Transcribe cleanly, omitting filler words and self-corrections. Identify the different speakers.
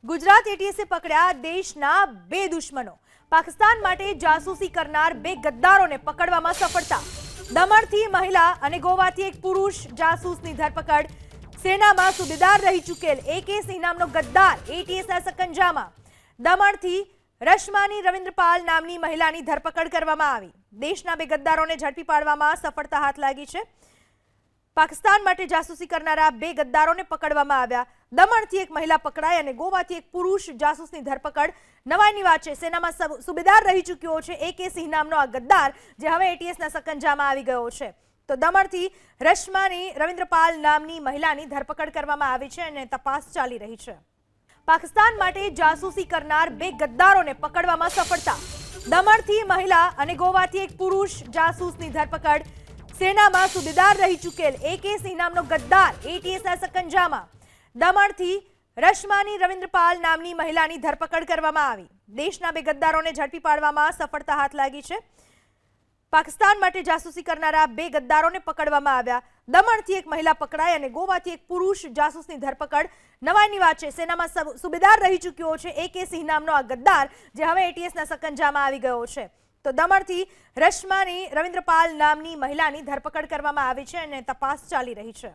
Speaker 1: ગુજરાત એટીએસે પકડ્યા દેશના બે દુશ્મનો। પાકિસ્તાન માટે જાસૂસી કરનાર બે ગદ્દારોને પકડવામાં સફળતા। દમણથી મહિલા અને ગોવાથી એક પુરુષ જાસૂસની ધરપકડ। સેનામાં સુબેદાર રહી ચૂકેલ AK સિંહ નામનો ગદ્દાર એટીએસના સકંજામાં। દમણથી રશ્માની રવિન્દ્રપાલ નામની મહિલાની ધરપકડ કરવામાં આવી। દેશના બે ગદ્દારોને ઝડપી પાડવામાં સફળતા હાથ લાગી છે। પાકિસ્તાન માટે જાસૂસી કરનારા બે ગદ્દારોને પકડવામાં આવ્યા। દમણથી એક મહિલા પકડાઈ અને ગોવાથી એક પુરુષ જાસૂસની ધરપકડ। નવાઈની વાત છે, સેનામાં સુબેદાર રહી ચૂક્યો છે AK સિંહ નામનો આ ગદ્દાર, જે હવે એટીએસના સકંજામાં આવી ગયો છે। તો દમણથી રશ્માની રવિન્દ્રપાલ નામની મહિલાની ધરપકડ કરવામાં આવી છે અને તપાસ ચાલી રહી છે। પાકિસ્તાન માટે જાસૂસી કરનાર બે ગદ્દારોને પકડવામાં સફળતા। દમણથી મહિલા અને ગોવાથી એક પુરુષ જાસૂસની ધરપકડ। સેનામાં સુબેદાર રહી ચૂકેલ AK સિંહ નામનો ગદ્દાર એટીએસના સકંજામાં। દમણથી રશ્માની રવિન્દ્રપાલ નામની મહિલાની ધરપકડ કરવામાં આવી। દેશના બે ગદ્દારોને ઝડપી પાડવામાં સફળતા હાથ લાગી છે। પાકિસ્તાન માટે જાસૂસી કરનારા બે ગદ્દારોને પકડવામાં આવ્યા। દમણથી એક મહિલા પકડાઈ અને ગોવાથી એક પુરુષ જાસૂસની ધરપકડ। નવાઈની વાત છે, સેનામાં સુબેદાર રહી ચૂક્યો છે AK સિંહ નામનો આ ગદ્દાર, જે હવે એટીએસના સકંજામાં આવી ગયો છે। તો દમણથી રશ્માની રવિન્દ્રપાલ નામની મહિલાની ધરપકડ કરવામાં આવી છે અને તપાસ ચાલી રહી છે।